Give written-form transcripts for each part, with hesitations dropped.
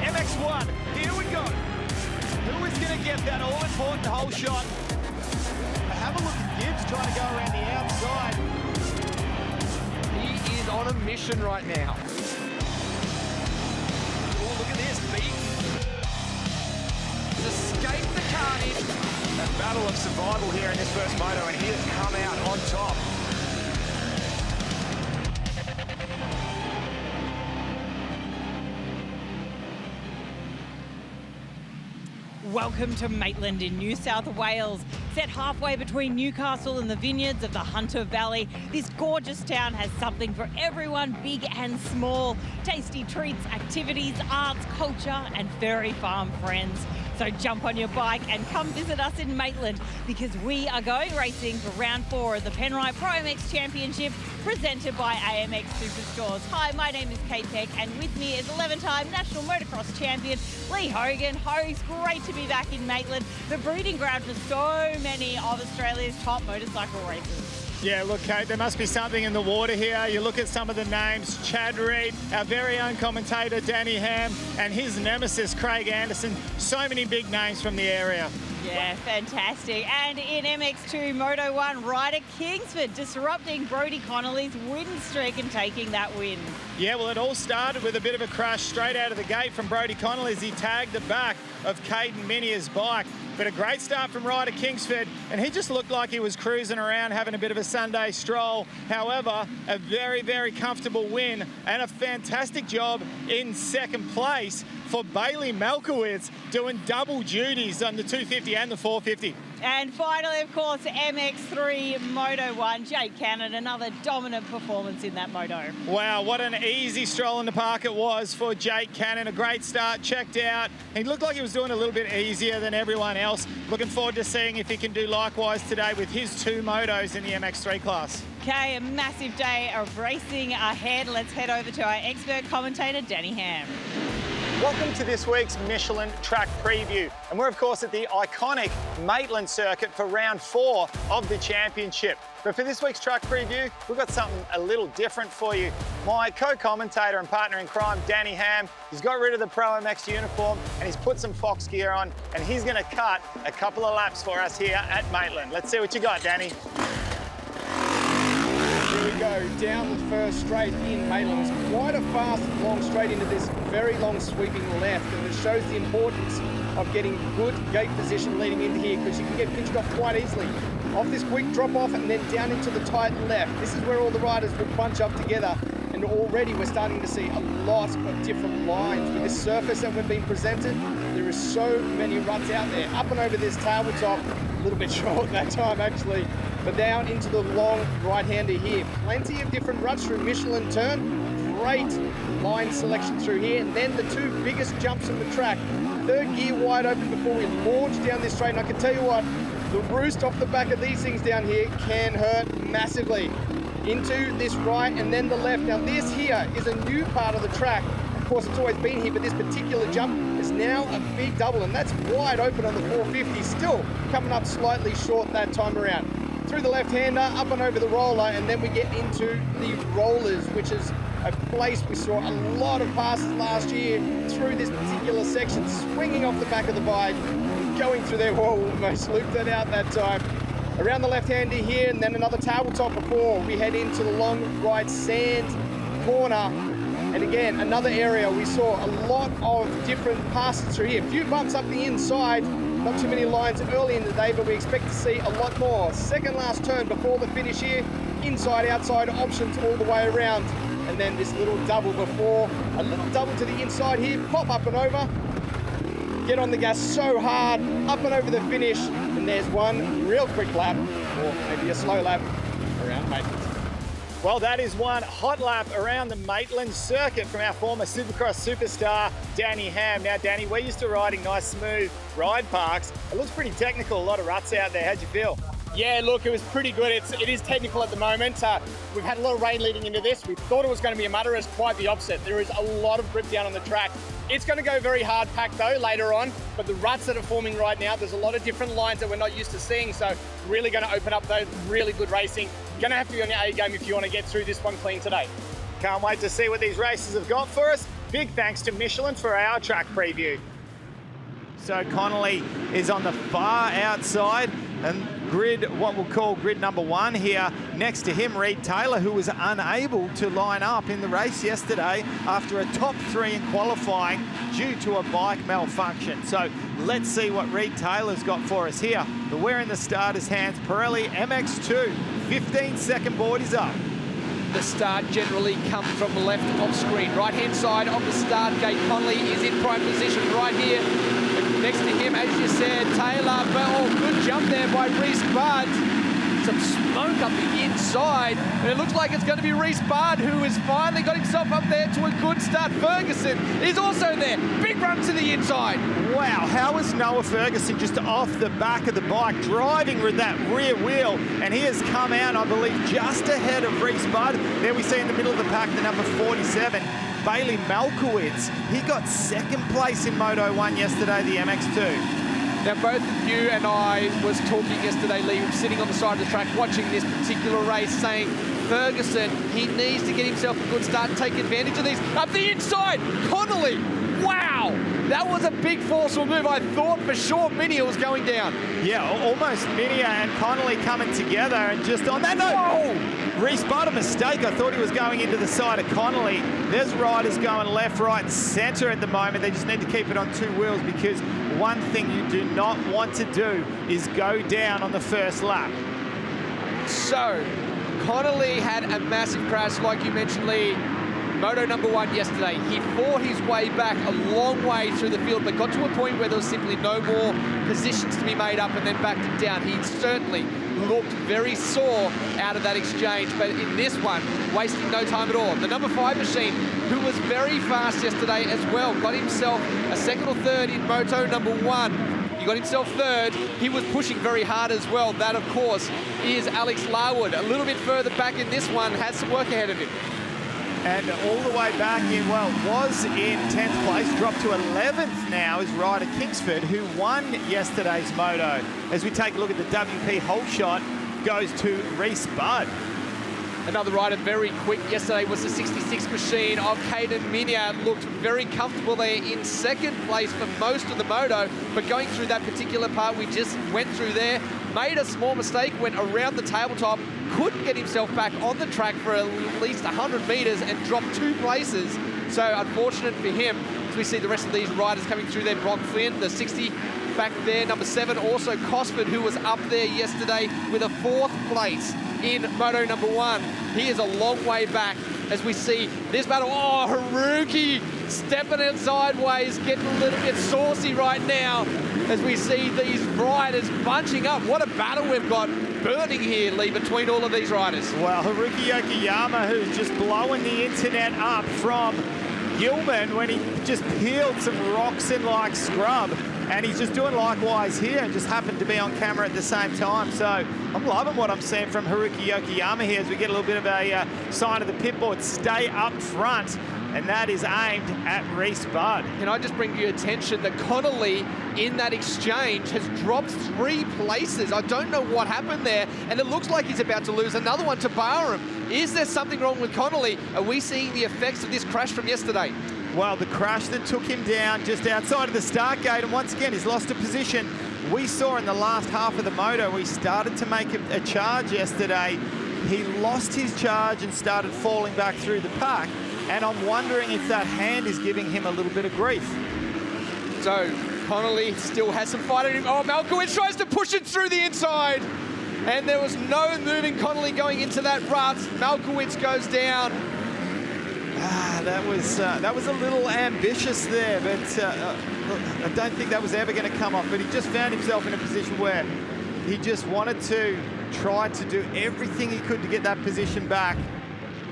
MX1, here we go. Who is going to get that all-important hole shot? Have a look at Gibbs trying to go around the outside. He is on a mission right now. Oh, look at this, beaten. Escape the carnage. A battle of survival here in this first moto, and he has come out on top. Welcome to Maitland in New South Wales. Set halfway between Newcastle and the vineyards of the Hunter Valley, this gorgeous town has something for everyone, big and small. Tasty treats, activities, arts, culture, and fairy farm friends. So jump on your bike and come visit us in Maitland, because we are going racing for round 4 of the Penrite ProMX Championship, presented by AMX Superstores. Hi, my name is Hi-Tec, and with me is 11-time National Motocross Champion Lee Hogan. It's great to be back in Maitland, the breeding ground for so many of Australia's top motorcycle races. Yeah, look, Kate, there must be something in the water here. You look at some of the names, Chad Reed, our very own commentator, Danny Ham, and his nemesis, Craig Anderson. So many big names from the area. Yeah, fantastic. And in MX2 Moto1, rider Kingsford disrupting Brodie Connolly's win streak and taking that win. Yeah, well, it all started with a bit of a crash straight out of the gate from Brodie Connolly as he tagged the back of Caden Minier's bike. But a great start from rider Kingsford, and he just looked like he was cruising around having a bit of a Sunday stroll. However, a very, very comfortable win and a fantastic job in second place for Bailey Malkowitz, doing double duties on the 250 and the 450. And finally, of course, MX3 Moto1, Jake Cannon, another dominant performance in that moto. Wow, what an easy stroll in the park it was for Jake Cannon. A great start, checked out. He looked like he was doing a little bit easier than everyone else. Looking forward to seeing if he can do likewise today with his 2 motos in the MX3 class. Okay, a massive day of racing ahead. Let's head over to our expert commentator, Danny Ham. Welcome to this week's Michelin track preview. And we're of course at the iconic Maitland circuit for round 4 of the championship. But for this week's track preview, we've got something a little different for you. My co-commentator and partner in crime, Danny Ham, he's got rid of the ProMX uniform and he's put some Fox gear on, and he's gonna cut a couple of laps for us here at Maitland. Let's see what you got, Danny. Here we go, down the first straight in Maitland. It's quite a fast, long straight into this very long sweeping left, and it shows the importance of getting good gate position leading into here, because you can get pinched off quite easily. Off this quick drop off and then down into the tight left. This is where all the riders will bunch up together, and already we're starting to see a lot of different lines. With this surface that we've been presented, there is so many ruts out there. Up and over this tabletop, a little bit short that time actually, but down into the long right-hander here. Plenty of different ruts through Michelin turn. Great line selection through here. And then the 2 biggest jumps on the track. 3rd gear wide open before we launch down this straight. And I can tell you what, the roost off the back of these things down here can hurt massively. Into this right and then the left. Now this here is a new part of the track. Of course, it's always been here, but this particular jump is now a big double, and that's wide open on the 450. Still coming up slightly short that time around. Through the left-hander, up and over the roller, and then we get into the rollers, which is a place we saw a lot of passes last year through this particular section, swinging off the back of the bike, going through there. Whoa, almost looped that out that time. Around the left-hander here, and then another tabletop before we head into the long right sand corner. And again, another area we saw a lot of different passes through here. A few bumps up the inside. Not too many lines early in the day, but we expect to see a lot more. Second last turn before the finish here. Inside, outside options all the way around. And then this little double before. A little double to the inside here. Pop up and over. Get on the gas so hard. Up and over the finish. And there's one real quick lap, or maybe a slow lap, around Maitland. Well, that is one hot lap around the Maitland circuit from our former Supercross superstar, Danny Ham. Now, Danny, we're used to riding nice, smooth ride parks. It looks pretty technical, a lot of ruts out there. How'd you feel? Yeah, look, it was pretty good. It is technical at the moment. We've had a lot of rain leading into this. We thought it was going to be a mutter. It's quite the opposite. There is a lot of grip down on the track. It's going to go very hard packed though later on, but the ruts that are forming right now, there's a lot of different lines that we're not used to seeing, so really going to open up those really good racing. Going to have to be on your A game if you want to get through this one clean today. Can't wait to see what these races have got for us. Big thanks to Michelin for our track preview. So Connolly is on the far outside, and what we'll call grid number 1 here. Next to him, Reed Taylor, who was unable to line up in the race yesterday after a top 3 in qualifying due to a bike malfunction. So let's see what Reed Taylor's got for us here. But we're in the starter's hands. Pirelli MX2, 15-second board is up. The start generally comes from the left off screen. Right-hand side of the start gate. Connolly is in prime position right here. Next to him, as you said, Taylor. Oh, good jump there by Reese Budd. Some smoke up the inside. And it looks like it's going to be Reese Budd, who has finally got himself up there to a good start. Ferguson is also there. Big run to the inside. Wow, how is Noah Ferguson just off the back of the bike, driving with that rear wheel? And he has come out, I believe, just ahead of Reese Budd. There we see in the middle of the pack, the number 47, Bailey Malkowitz. He got 2nd place in Moto 1 yesterday, the MX2. Now, both you and I was talking yesterday, Lee, sitting on the side of the track, watching this particular race, saying Ferguson, he needs to get himself a good start and take advantage of these. Up the inside, Connolly. Wow, that was a big forceful move. I thought for sure Minia was going down. Yeah, almost Minia and Connolly coming together, and just on that note, whoa! Reese Budd, a mistake. I thought he was going into the side of Connolly. There's riders going left, right, and centre at the moment. They just need to keep it on 2 wheels, because one thing you do not want to do is go down on the first lap. So, Connolly had a massive crash, like you mentioned, Lee. Moto number 1 yesterday. He fought his way back a long way through the field, but got to a point where there was simply no more positions to be made up, and then backed it down. He certainly looked very sore out of that exchange, but in this one, wasting no time at all. The number 5 machine, who was very fast yesterday as well, got himself a 2nd or 3rd in Moto number 1. He got himself 3rd. He was pushing very hard as well. That, of course, is Alex Larwood. A little bit further back in this one, has some work ahead of him. And all the way back in, well, was in 10th place, dropped to 11th now, is Ryder Kingsford, who won yesterday's moto. As we take a look at the WP whole shot, goes to Reese Budd. Another rider very quick yesterday was the 66 machine of Caden Minia. Looked very comfortable there in 2nd place for most of the moto, but going through that particular part we just went through there, made a small mistake, went around the tabletop, couldn't get himself back on the track for at least 100 metres and dropped 2 places. So unfortunate for him. As we see the rest of these riders coming through there, Brock Flynn, the 60 back there, number 7, also Cosford, who was up there yesterday with a 4th place in Moto number 1. He is a long way back as we see this battle. Oh, Haruki stepping it sideways, getting a little bit saucy right now as we see these riders bunching up. What a battle we've got burning here, Lee, between all of these riders. Well, Haruki Yokoyama, who's just blowing the internet up from Gilman when he just peeled some rocks in like scrub. And he's just doing likewise here, and just happened to be on camera at the same time. So I'm loving what I'm seeing from Haruki Yokoyama here as we get a little bit of a sign of the pit board. Stay up front, and that is aimed at Reese Budd. Can I just bring your attention that Connolly in that exchange has dropped 3 places. I don't know what happened there, and it looks like he's about to lose another one to Barham. Is there something wrong with Connolly? Are we seeing the effects of this crash from yesterday? Well, the crash that took him down just outside of the start gate, and once again, he's lost a position. We saw in the last half of the moto, he started to make a charge yesterday. He lost his charge and started falling back through the pack, and I'm wondering if that hand is giving him a little bit of grief. So, Connolly still has some fight in him. Oh, Malkowitz tries to push it through the inside, and there was no moving Connolly going into that rut. Malkowitz goes down. That was a little ambitious there, but I don't think that was ever going to come off. But he just found himself in a position where he just wanted to try to do everything he could to get that position back.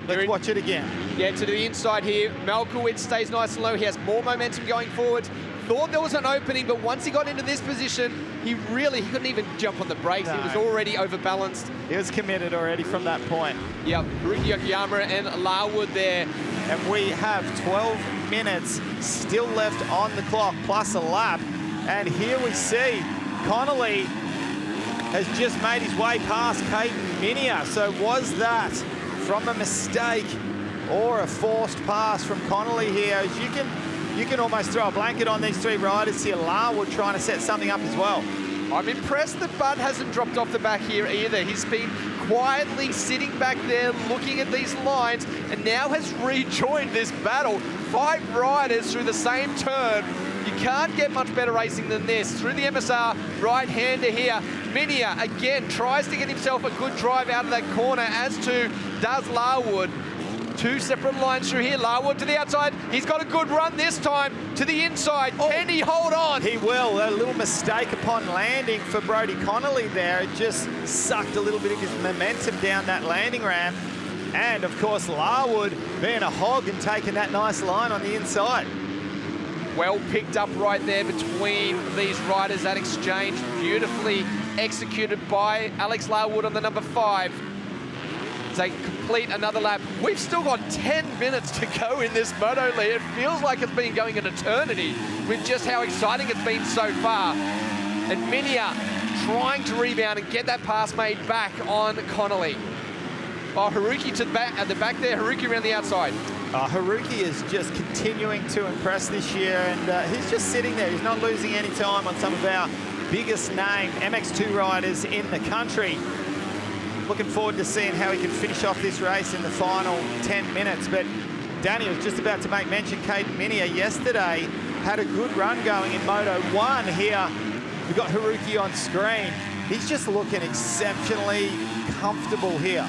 Let's watch it again. Yeah, to the inside here. Malkowitz stays nice and low. He has more momentum going forward. Thought there was an opening, but once he got into this position, he couldn't even jump on the brakes. No. He was already overbalanced. He was committed already from that point. Yep, Haruki Yokoyama and Larwood there. And we have 12 minutes still left on the clock, plus a lap. And here we see Connolly has just made his way past Caden Minia. So was that from a mistake, or a forced pass from Connolly here. As you can almost throw a blanket on these three riders here. Larwood trying to set something up as well. I'm impressed that Bud hasn't dropped off the back here either. He's been quietly sitting back there looking at these lines and now has rejoined this battle. 5 riders through the same turn. You can't get much better racing than this. Through the MSR, right-hander here. Minia, again, tries to get himself a good drive out of that corner, as to does Larwood. 2 separate lines through here. Larwood to the outside. He's got a good run this time to the inside. Oh, can he hold on? He will. A little mistake upon landing for Brodie Connolly there. It just sucked a little bit of his momentum down that landing ramp. And, of course, Larwood being a hog and taking that nice line on the inside. Well picked up right there between these riders. That exchange beautifully executed by Alex Larwood on the number 5. They complete another lap. We've still got 10 minutes to go in this Moto League. It feels like it's been going an eternity with just how exciting it's been so far. And Minia trying to rebound and get that pass made back on Connolly. Oh, Haruki to the back, at the back there. Haruki around the outside. Haruki is just continuing to impress this year, and he's just sitting there. He's not losing any time on some of our biggest named MX2 riders in the country. Looking forward to seeing how he can finish off this race in the final 10 minutes. But Danny was just about to make mention, Caden Minia yesterday had a good run going in Moto 1 here. We've got Haruki on screen. He's just looking exceptionally comfortable here.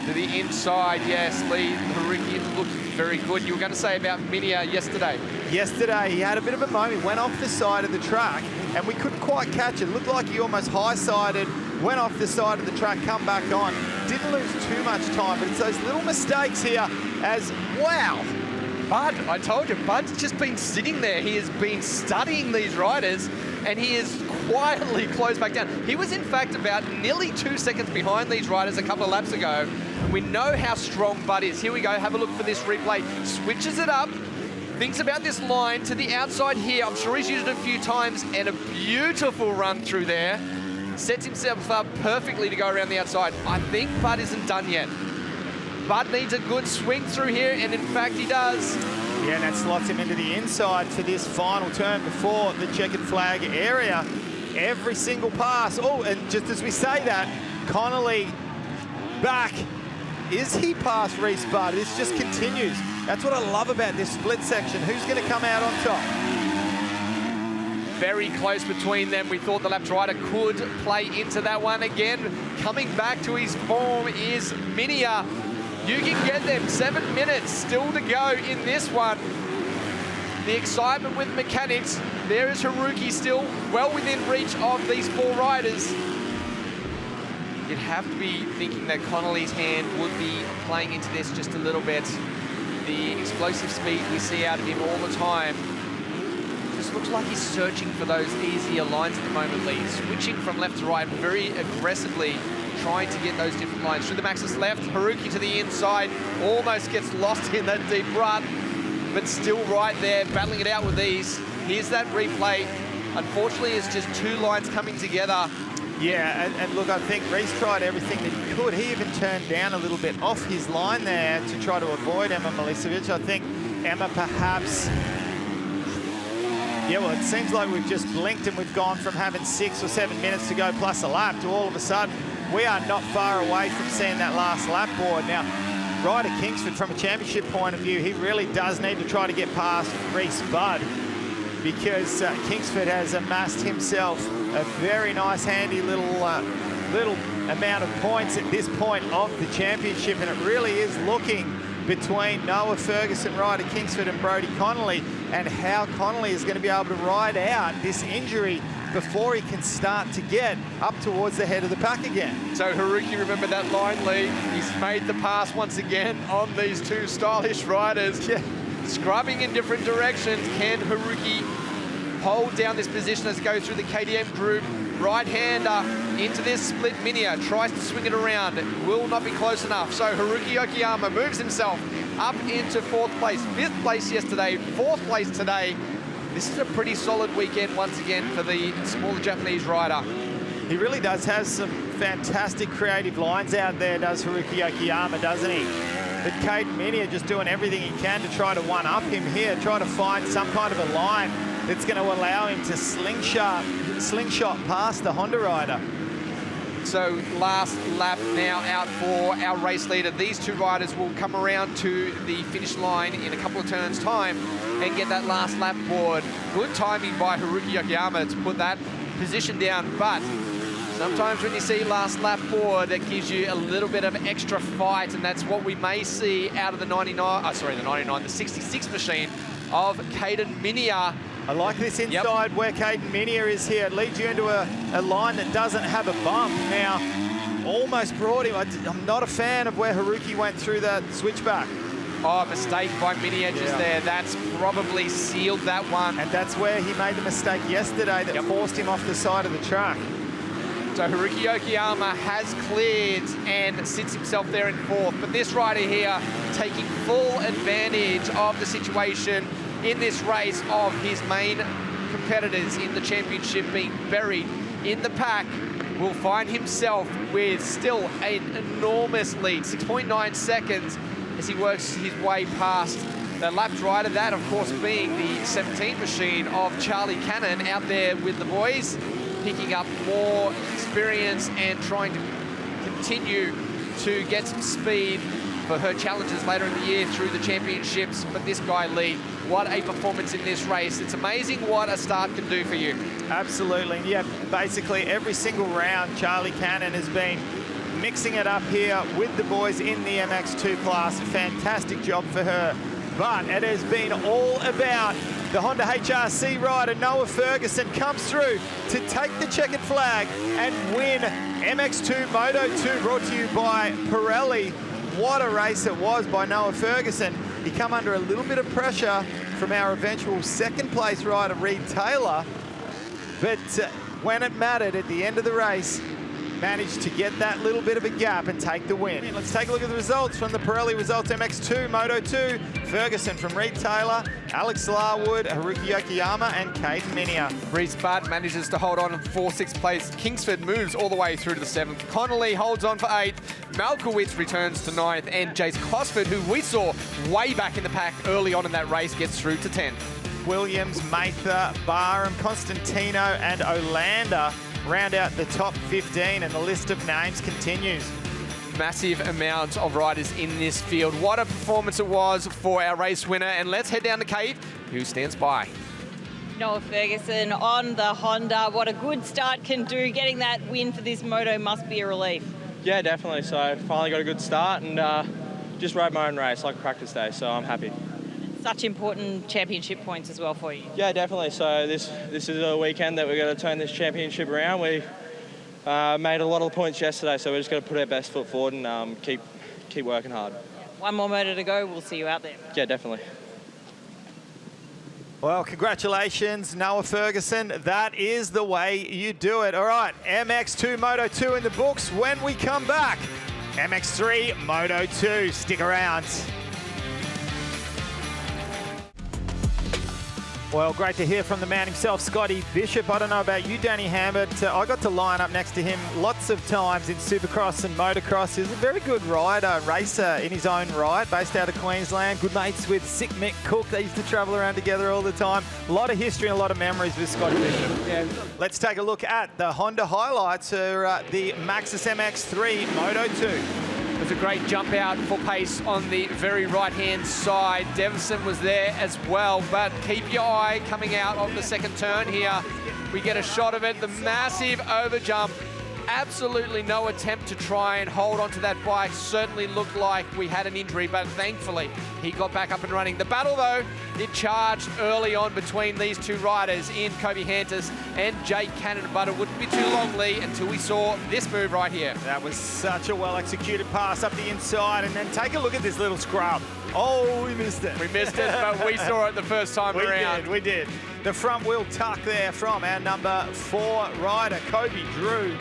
To the inside, yes, Lee. Haruki looking very good. You were going to say about Minia yesterday. Yesterday, he had a bit of a moment. He went off the side of the track, and we couldn't quite catch it. It looked like he almost high-sided, went off the side of the track, come back on. Didn't lose too much time, but it's those little mistakes here as, wow. Bud, I told you, Bud's just been sitting there. He has been studying these riders, and he is quietly closed back down. He was, in fact, about nearly 2 seconds behind these riders a couple of laps ago. We know how strong Bud is. Here we go. Have a look for this replay. Switches it up. Thinks about this line to the outside here. I'm sure he's used it a few times, and a beautiful run through there. Sets himself up perfectly to go around the outside. I think Bud isn't done yet. Bud needs a good swing through here, and in fact he does. Yeah, and that slots him into the inside for this final turn before the checkered flag area. Every single pass. Oh, and just as we say that, Connolly back. Is he past Reese Bud? This just continues. That's what I love about this split section. Who's going to come out on top? Very close between them. We thought the lap rider could play into that one again. Coming back to his form is Minia. You can get them. 7 minutes still to go in this one. The excitement with mechanics. There is Haruki still well within reach of these 4 riders. You'd have to be thinking that Connolly's hand would be playing into this just a little bit. The explosive speed we see out of him all the time. Just looks like he's searching for those easier lines at the moment, Lee. Switching from left to right very aggressively, trying to get those different lines. Through the Maxis left, Haruki to the inside, almost gets lost in that deep rut, but still right there, battling it out with these. Here's that replay. Unfortunately, it's just 2 lines coming together. Yeah, and look, I think Reese tried everything that he could. He even turned down a little bit off his line there to try to avoid Emma Milicevic. I think Emma perhaps... Yeah, well, it seems like we've just blinked and we've gone from having 6 or 7 minutes to go plus a lap to all of a sudden we are not far away from seeing that last lap board. Now, Ryder Kingsford, from a championship point of view, he really does need to try to get past Reese Bud, because Kingsford has amassed himself a very nice, handy little amount of points at this point of the championship, and it really is looking between Noah Ferguson, Ryder Kingsford and Brodie Connolly, and how Connolly is going to be able to ride out this injury before he can start to get up towards the head of the pack again. So Haruki, remember that line, Lee? He's made the pass once again on these 2 stylish riders. Yeah. Scrubbing in different directions. Can Haruki hold down this position as it goes through the KTM group? Right-hander into this split. Minia tries to swing it around. It will not be close enough. So Haruki Okiyama moves himself up into 4th place. 5th place yesterday, 4th place today. This is a pretty solid weekend once again for the smaller Japanese rider. He really does have some fantastic creative lines out there, does Haruki Okiyama, doesn't he? But Caden Minier just doing everything he can to try to one-up him here, try to find some kind of a line that's going to allow him to slingshot past the Honda rider. So last lap now out for our race leader. These two riders will come around to the finish line in a couple of turns' time and get that last lap board. Good timing by Haruki Yokoyama to put that position down, but sometimes when you see last lap board, that gives you a little bit of extra fight, and that's what we may see out of the 66 machine of Caden Minier. I like this inside where Caden Minier is here. It leads you into a line that doesn't have a bump. Now, almost brought him. I'm not a fan of where Haruki went through that switchback. Oh, mistake by Minier just there. That's probably sealed that one. And that's where he made the mistake yesterday that forced him off the side of the track. So Haruki Yokoyama has cleared and sits himself there in fourth. But this rider here taking full advantage of the situation in this race of his main competitors in the championship being buried in the pack, will find himself with still an enormous lead, 6.9 seconds, as he works his way past the lapped rider, that of course being the 17 machine of Charlie Cannon out there with the boys, picking up more experience and trying to continue to get some speed for her challenges later in the year through the championships. But this guy, Lee, what a performance in this race. It's amazing what a start can do for you. Absolutely. Yeah, basically every single round, Charlie Cannon has been mixing it up here with the boys in the MX2 class. A fantastic job for her. But it has been all about the Honda HRC rider, Noah Ferguson, comes through to take the checkered flag and win MX2 Moto2, brought to you by Pirelli. What a race it was by Noah Ferguson. He come under a little bit of pressure from our eventual second place rider, Reed Taylor. But when it mattered at the end of the race, managed to get that little bit of a gap and take the win. Let's take a look at the results from the Pirelli results. MX2 Moto2, Ferguson from Reed Taylor, Alex Larwood, Haruki Yokoyama, and Caden Minier. Reed Spud manages to hold on for 4th place. Kingsford moves all the way through to the 7th. Connolly holds on for 8th. Malkowitz returns to 9th. And Jace Cosford, who we saw way back in the pack early on in that race, gets through to 10th. Williams, Mather, Barham, Constantino, and Olander round out the top 15, and the list of names continues. Massive amounts of riders in this field. What a performance it was for our race winner. And let's head down to Kate, who stands by. Noah Ferguson on the Honda. What a good start can do. Getting that win for this moto must be a relief. Yeah, definitely. So finally got a good start and just rode my own race like a practice day, so I'm happy. Such important championship points as well for you. Yeah, definitely. So this is a weekend that we're going to turn this championship around. We made a lot of points yesterday, so we're just going to put our best foot forward and keep working hard. One more moto to go. We'll see you out there. Yeah, definitely. Well, congratulations, Noah Ferguson. That is the way you do it. All right, MX2 Moto2 in the books. When we come back, MX3 Moto2. Stick around. Well, great to hear from the man himself, Scotty Bishop. I don't know about you, Danny Ham, but I got to line up next to him lots of times in Supercross and Motocross. He's a very good rider, racer in his own right, based out of Queensland. Good mates with Sick Mick Cook. They used to travel around together all the time. A lot of history and a lot of memories with Scotty Bishop. Yeah. Let's take a look at the Honda highlights for the Maxxis MX3 Moto2. It was a great jump out for pace on the very right-hand side. Devison was there as well, but keep your eye coming out of the second turn here. We get a shot of it, the massive overjump. Absolutely no attempt to try and hold onto that bike. Certainly looked like we had an injury, but thankfully he got back up and running. The battle, though, it charged early on between these two riders in Kobe Hantis and Jake Cannon, but it wouldn't be too long, Lee, until we saw this move right here. That was such a well-executed pass up the inside, and then take a look at this little scrub. Oh, we missed it. We missed it, but we saw it the first time around. We did. The front wheel tuck there from our number 4 rider, Kobe Drew.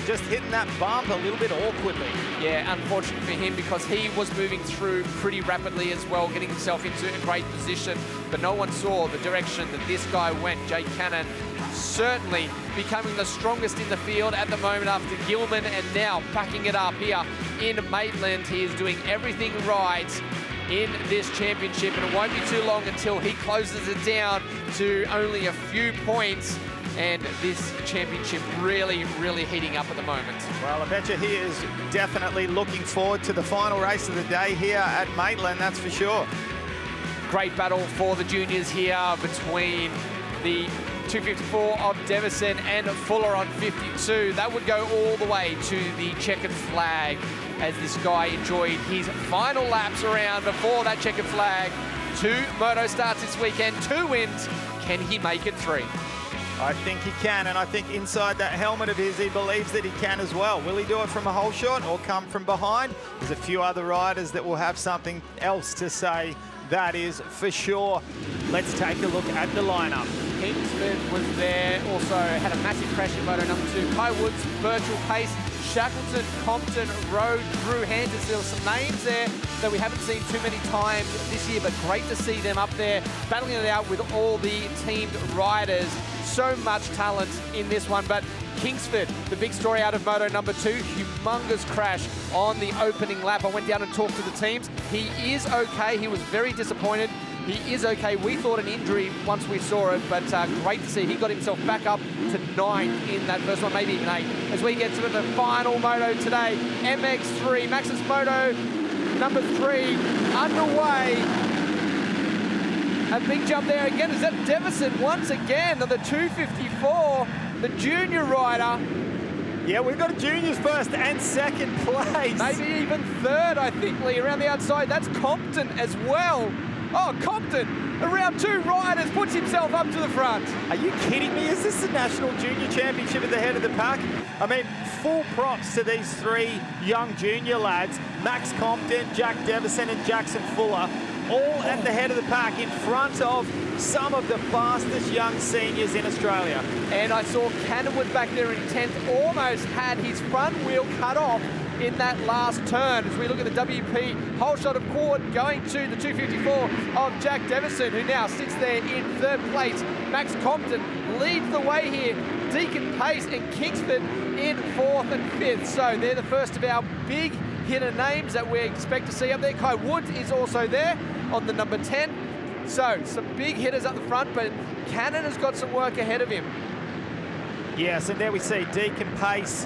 Just hitting that bump a little bit awkwardly. Yeah, unfortunate for him because he was moving through pretty rapidly as well, getting himself into a great position, but no one saw the direction that this guy went. Jake Cannon certainly becoming the strongest in the field at the moment after Gilman, and now backing it up here in Maitland. He is doing everything right in this championship, and it won't be too long until he closes it down to only a few points, and this championship really, really heating up at the moment. Well, I bet you he is definitely looking forward to the final race of the day here at Maitland, that's for sure. Great battle for the juniors here between the 254 of Devison and Fuller on 52. That would go all the way to the checkered flag as this guy enjoyed his final laps around before that checkered flag. 2 moto starts this weekend, 2 wins. Can he make it 3? I think he can, and I think inside that helmet of his, he believes that he can as well. Will he do it from a whole shot or come from behind? There's a few other riders that will have something else to say, that is for sure. Let's take a look at the lineup. Kingsford was there, also had a massive crash in moto number 2. Kai Woods, Virtual Pace, Shackleton, Compton, Road, Drew Handers. There were some names there that we haven't seen too many times this year, but great to see them up there battling it out with all the teamed riders. So much talent in this one, but Kingsford, the big story out of moto number 2, humongous crash on the opening lap. I went down and talked to the teams. He is okay. He was very disappointed. He is okay. We thought an injury once we saw it, but great to see. He got himself back up to 9th in that first one, maybe even 8. As we get to the final moto today, MX3, Max's Moto number 3 underway. A big jump there again. Is that Devison once again on the 254, the junior rider. Yeah, we've got juniors first and second place. Maybe even 3rd, I think, Lee, around the outside. That's Compton as well. Oh, Compton, around 2 riders, puts himself up to the front. Are you kidding me? Is this the National Junior Championship at the head of the pack? I mean, full props to these 3 young junior lads, Max Compton, Jack Devison and Jackson Fuller, all at the head of the pack in front of some of the fastest young seniors in Australia. And I saw Cannonwood back there in 10th, almost had his front wheel cut off in that last turn. As we look at the WP, whole shot of quad going to the 254 of Jack Devison, who now sits there in 3rd place. Max Compton leads the way here. Deacon Pace and Kingsford in 4th and 5th. So they're the first of our big hitter names that we expect to see up there. Kai Woods is also there on the number 10. So some big hitters up the front, but Cannon has got some work ahead of him. Yes, and there we see Deacon Pace.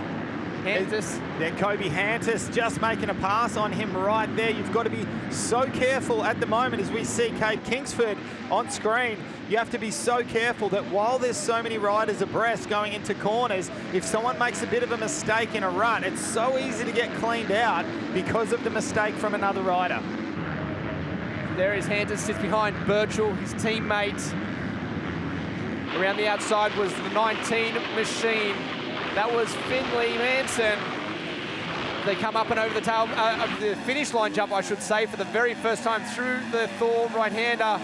Hantis. There, Kobe Hantis just making a pass on him right there. You've got to be so careful at the moment as we see Kate Kingsford on screen. You have to be so careful that while there's so many riders abreast going into corners, if someone makes a bit of a mistake in a run, it's so easy to get cleaned out because of the mistake from another rider. There is Hantis, sits behind Birchall, his teammate. Around the outside was the 19 Machine. That was Finley Manson. They come up and over the tail of the finish line jump, I should say, for the very first time through the Thorn right-hander.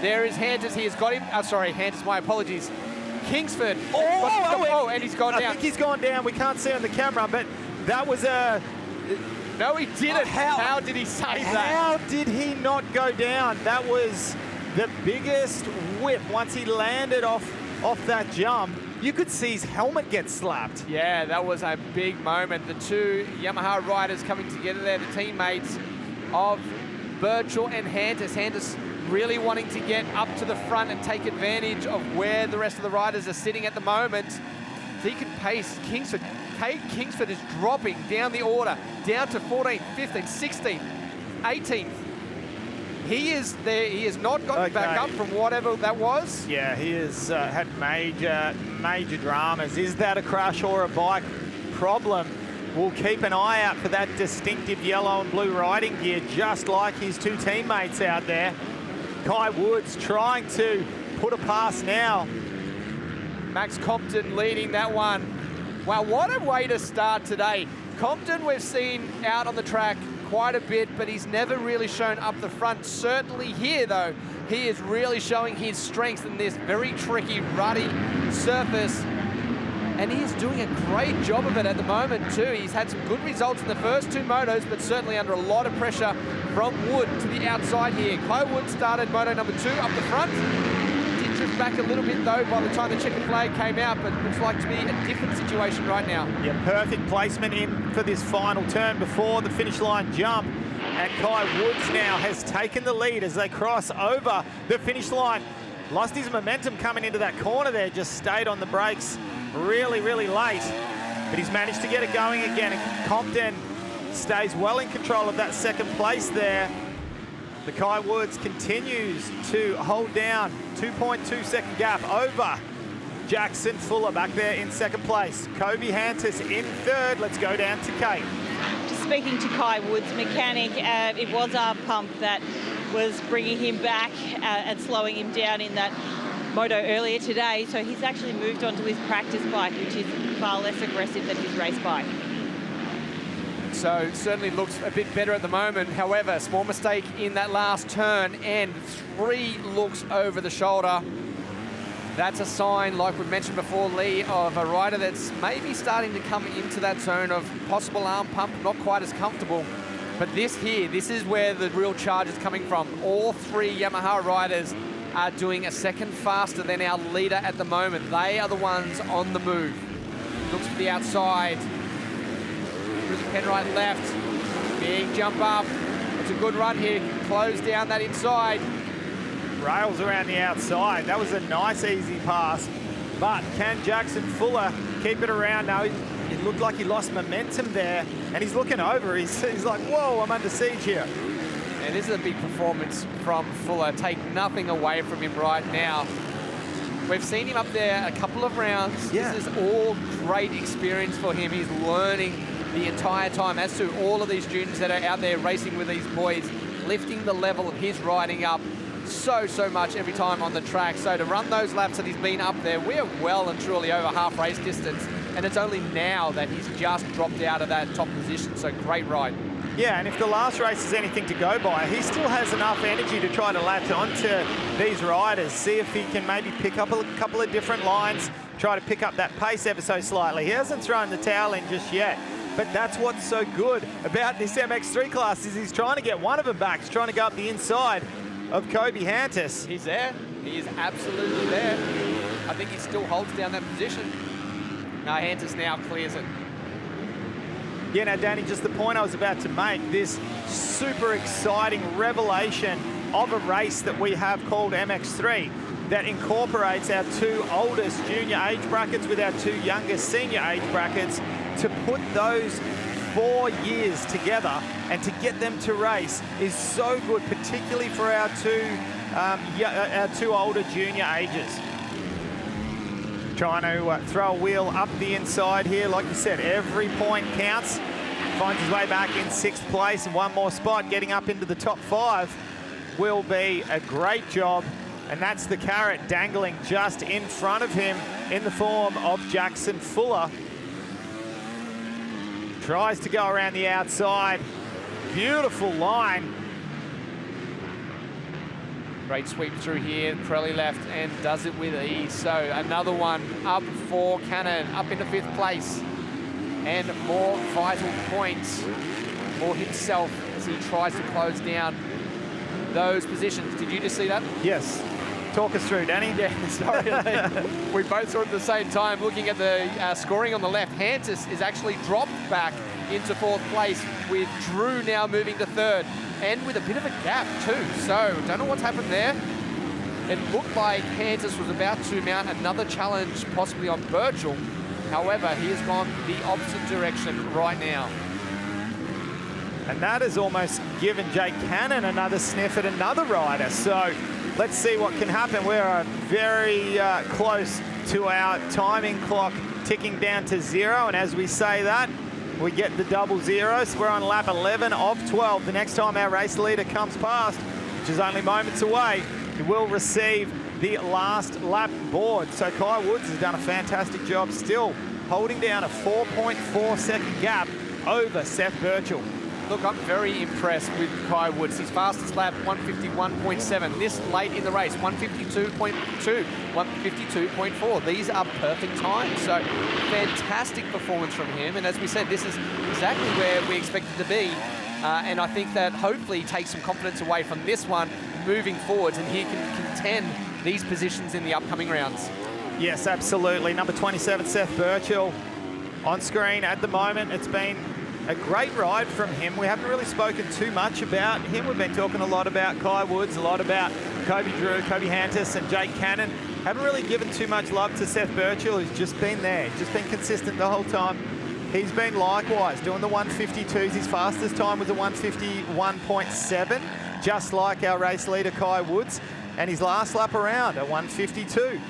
There is Hantis. He has got him. Oh, sorry, Hantis, my apologies. Kingsford. And he's gone down. I think he's gone down. We can't see on the camera, but that was a... No, he didn't. How did he save that? How did he not go down? That was the biggest whip once he landed off that jump. You could see his helmet get slapped. Yeah, that was a big moment. The 2 Yamaha riders coming together there, the teammates of Birchall and Hantis. Hantis really wanting to get up to the front and take advantage of where the rest of the riders are sitting at the moment. Deacon Pace, Kingsford. Kate Kingsford is dropping down the order, down to 14th, 15th, 16th, 18th. He is there. He has not gotten back up from whatever that was. Yeah, he has had major dramas. Is that a crash or a bike problem? We'll keep an eye out for that distinctive yellow and blue riding gear, just like his 2 teammates out there. Kai Woods trying to put a pass now. Max Compton leading that one. Wow, what a way to start today. Compton we've seen out on the track quite a bit, but he's never really shown up the front. Certainly here, though, he is really showing his strengths in this very tricky, ruddy surface. And he is doing a great job of it at the moment, too. He's had some good results in the first 2 motos, but certainly under a lot of pressure from Wood to the outside here. Kai Wood started moto number 2 up the front. Did drift back a little bit, though, by the time the checkered flag came out, but looks like to be a different situation right now. Yeah, perfect placement in for this final turn before the finish line jump. And Kai Woods now has taken the lead as they cross over the finish line. Lost his momentum coming into that corner there, just stayed on the brakes really, really late. But he's managed to get it going again, and Compton stays well in control of that second place there. The Kai Woods continues to hold down 2.2 second gap over Jackson Fuller back there in second place. Kobe Hantis in third. Let's go down to Kate. Just speaking to Kai Woods' mechanic, it was our pump that was bringing him back and slowing him down in that moto earlier today. So he's actually moved on to his practice bike, which is far less aggressive than his race bike. So certainly looks a bit better at the moment. However, small mistake in that last turn and 3 looks over the shoulder. That's a sign, like we've mentioned before, Lee, of a rider that's maybe starting to come into that zone of possible arm pump, not quite as comfortable. But this is where the real charge is coming from. All 3 Yamaha riders are doing a second faster than our leader at the moment. They are the ones on the move. Looks for the outside. Through the Penrite left. Big jump up. It's a good run here. Close down that inside. Rails around the outside. That was a nice, easy pass. But can Jackson Fuller keep it around now? It looked like he lost momentum there, and he's looking over. He's like, whoa, I'm under siege here. And this is a big performance from Fuller. Take nothing away from him right now. We've seen him up there a couple of rounds. Yeah. This is all great experience for him. He's learning the entire time, as to all of these students that are out there racing with these boys, lifting the level of his riding up so much every time on the track. So to run those laps that he's been up there, we're well and truly over half race distance, and it's only now that he's just dropped out of that top position. So great ride. Yeah, and if the last race is anything to go by, he still has enough energy to try to latch onto these riders, see if he can maybe pick up a couple of different lines, try to pick up that pace ever so slightly. He hasn't thrown the towel in just yet. But that's what's so good about this MX3 class, is he's trying to get one of them back. He's trying to go up the inside of Kobe Hantis. He's there. He is absolutely there. I think he still holds down that position. Now Hantis now clears it. Yeah, now, Danny, just the point I was about to make, this super exciting revelation of a race that we have called MX3 that incorporates our 2 oldest junior age brackets with our 2 youngest senior age brackets, to put those 4 years together and to get them to race is so good, particularly for our 2 older junior ages. Trying to throw a wheel up the inside here. Like you said, every point counts. Finds his way back in 6th place, and one more spot getting up into the top 5 will be a great job. And that's the carrot dangling just in front of him in the form of Jackson Fuller. Tries to go around the outside. Beautiful line. Great sweep through here. Pirelli left and does it with ease. So another one up for Cannon, up into 5th place. And more vital points for himself as he tries to close down those positions. Did you just see that? Yes. Talk us through, Danny. Yeah, sorry. We both saw it at the same time. Looking at the scoring on the left, Hantis is actually dropped back into 4th place, with Drew now moving to 3rd, and with a bit of a gap too. So don't know what's happened there. It looked like Hantis was about to mount another challenge, possibly on Birchall. However, he has gone the opposite direction right now. And that has almost given Jake Cannon another sniff at another rider. So let's see what can happen. We're very close to our timing clock ticking down to 0. And as we say that, we get the 00. So we're on lap 11 of 12. The next time our race leader comes past, which is only moments away, he will receive the last lap board. So Kai Woods has done a fantastic job, still holding down a 4.4 second gap over Seth Birchall. Look, I'm very impressed with Kai Woods. His fastest lap, 151.7. This late in the race, 152.2, 152.4. These are perfect times. So fantastic performance from him. And as we said, this is exactly where we expected to be. And I think that hopefully takes some confidence away from this one moving forwards, and he can contend these positions in the upcoming rounds. Yes, absolutely. Number 27, Seth Birchall, on screen at the moment. It's been a great ride from him. We haven't really spoken too much about him. We've been talking a lot about Kai Woods, a lot about Kobe Drew, Kobe Hantis and Jake Cannon. Haven't really given too much love to Seth Birchall, who's just been there, just been consistent the whole time. He's been likewise doing the 152s. His fastest time was a 151.7, just like our race leader Kai Woods. And his last lap around, a 152.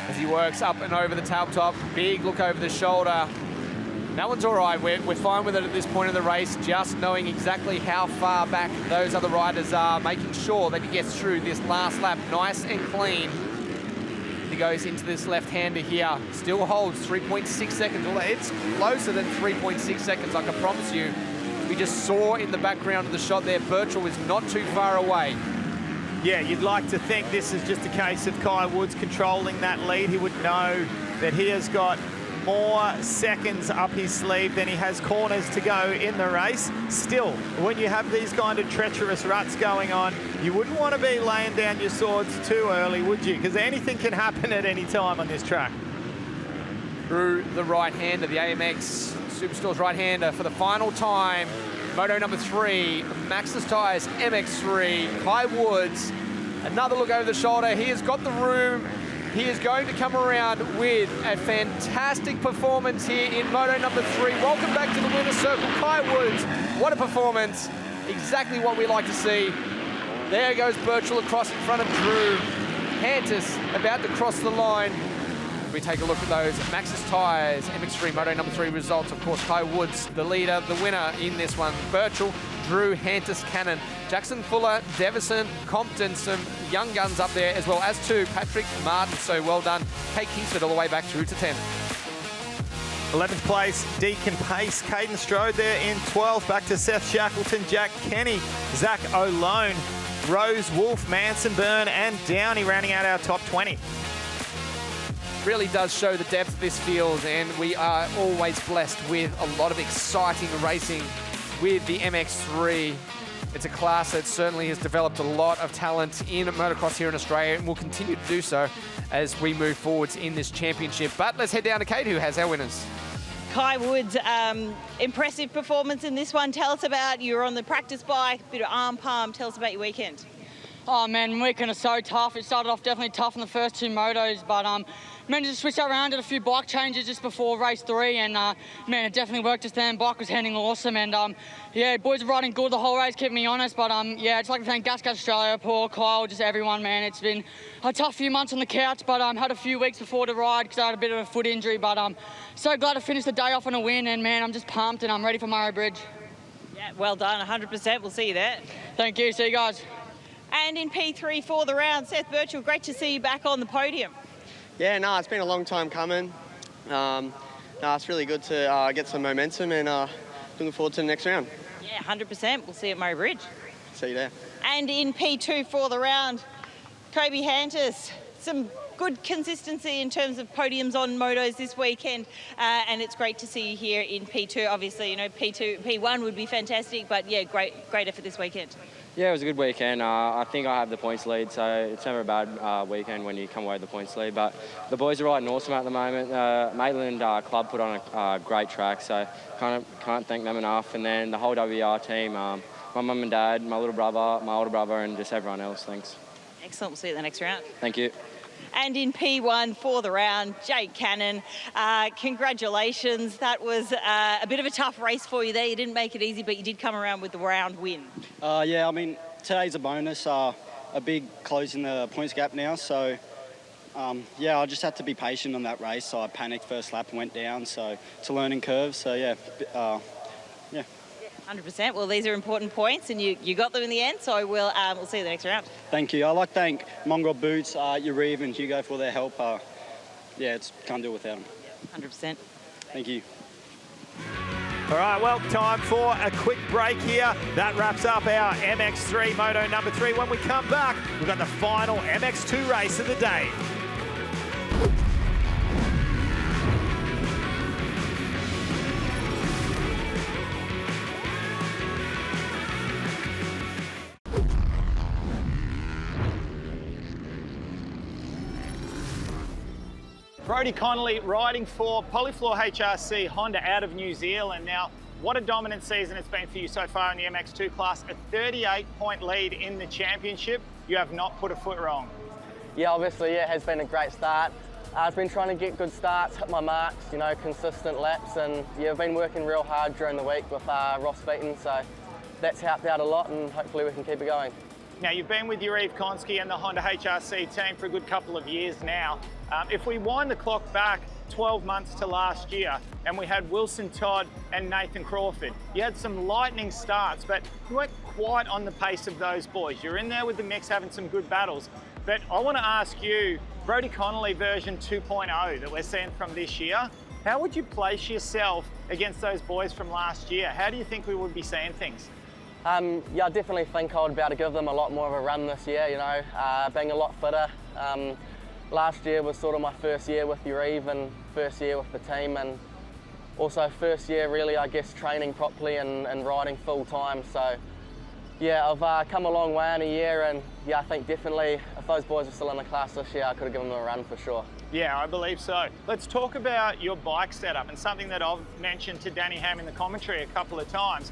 As he works up and over the tabletop, big look over the shoulder. That one's all right. We're fine with it at this point in the race, just knowing exactly how far back those other riders are, making sure that he gets through this last lap nice and clean. He goes into this left-hander here, still holds 3.6 seconds. Well, it's closer than 3.6 seconds, I can promise you. We just saw in the background of the shot there, Birchall is not too far away. Yeah, you'd like to think this is just a case of Kai Woods controlling that lead. He would know that he has got more seconds up his sleeve than he has corners to go in the race. Still, when you have these kind of treacherous ruts going on, you wouldn't want to be laying down your swords too early, would you? Because anything can happen at any time on this track. Through the right-hander, the AMX Superstore's right-hander for the final time. Moto number 3, Maxxis Tyres MX3, Kai Woods. Another look over the shoulder. He has got the room. He is going to come around with a fantastic performance here in Moto number 3. Welcome back to the winner's circle, Kai Woods. What a performance. Exactly what we like to see. There goes Birchall across in front of Drew. Hantis about to cross the line. We take a look at those Maxxis Tyres MX3 Moto number 3 results. Of course, Kai Woods, the leader, the winner in this one. Birchall, Drew, Hantis, Cannon, Jackson Fuller, Devison, Compton, some young guns up there, as well as two, Patrick Martin. So well done. Kate Kingsford all the way back through to 10th. 11th place, Deacon Pace, Caden Strode there in 12th. Back to Seth Shackleton, Jack Kenny, Zach O'Lone, Rose, Wolf, Manson, Byrne, and Downey rounding out our top 20. Really does show the depth of this field, and we are always blessed with a lot of exciting racing with the MX3. It's a class that certainly has developed a lot of talent in motocross here in Australia and will continue to do so as we move forwards in this championship. But let's head down to Kate, who has our winners. Kai Woods, impressive performance in this one. Tell us about, you were on the practice bike, bit of arm palm. Tell us about your weekend. Oh man, weekend is so tough. It started off definitely tough in the first two motos, but managed to switch that around, did a few bike changes just before race 3, and man, it definitely worked just then. Bike was handling awesome, and yeah, boys were riding good the whole race, kept me honest, but yeah, I'd just like to thank Gas Australia, Paul, Kyle, just everyone, man. It's been a tough few months on the couch, but had a few weeks before to ride because I had a bit of a foot injury, but so glad to finish the day off on a win, and man, I'm just pumped and I'm ready for Murray Bridge. Yeah, well done, 100%. We'll see you there. Thank you, see you guys. And in P3 for the round, Seth Birchall, great to see you back on the podium. Yeah, no, it's been a long time coming. No, it's really good to get some momentum, and looking forward to the next round. Yeah, 100%. We'll see you at Murray Bridge. See you there. And in P2 for the round, Kobe Hantis, some good consistency in terms of podiums on motos this weekend, and it's great to see you here in P2. Obviously, you know, P1 would be fantastic, but yeah, great effort this weekend. Yeah, it was a good weekend. I think I have the points lead, so it's never a bad weekend when you come away with the points lead. But the boys are riding awesome at the moment. Maitland club put on a great track, so can't thank them enough. And then the whole WR team, my mum and dad, my little brother, my older brother, and just everyone else. Thanks. Excellent. We'll see you at the next round. Thank you. And in P1 for the round, Jake Cannon, congratulations. That was a bit of a tough race for you there. You didn't make it easy, but you did come around with the round win. Yeah, I mean, today's a bonus, a big closing the points gap now. So, yeah, I just had to be patient on that race. So I panicked first lap and went down. So it's a learning curve. So, yeah, yeah. 100%. Well, these are important points, and you got them in the end, so we'll see you the next round. Thank you. I'd like to thank Mongrel Boots, Yariv and Hugo for their help. Yeah, can't do it without them. 100%. Thank you. All right, well, time for a quick break here. That wraps up our MX3 Moto number 3. When we come back, we've got the final MX2 race of the day. Brodie Connolly riding for Polyfloor HRC Honda out of New Zealand. Now, what a dominant season it's been for you so far in the MX2 class. A 38-point lead in the championship. You have not put a foot wrong. Yeah, obviously, yeah, it has been a great start. I've been trying to get good starts, hit my marks, you know, consistent laps, and yeah, I've been working real hard during the week with Ross Beaton, so that's helped out a lot, and hopefully we can keep it going. Now, you've been with Yuriv Konski and the Honda HRC team for a good couple of years now. If we wind the clock back 12 months to last year, and we had Wilson Todd and Nathan Crawford, you had some lightning starts, but you weren't quite on the pace of those boys. You're in there with the mix having some good battles. But I want to ask you, Brodie Connolly version 2.0 that we're seeing from this year, how would you place yourself against those boys from last year? How do you think we would be seeing things? Yeah, I definitely think I would be able to give them a lot more of a run this year, you know, being a lot fitter. Last year was sort of my first year with Yuriv and first year with the team, and also first year really, I guess, training properly and riding full time. So yeah, I've come a long way in a year, and yeah, I think definitely if those boys were still in the class this year, I could have given them a run for sure. Yeah, I believe so. Let's talk about your bike setup, and something that I've mentioned to Danny Ham in the commentary a couple of times.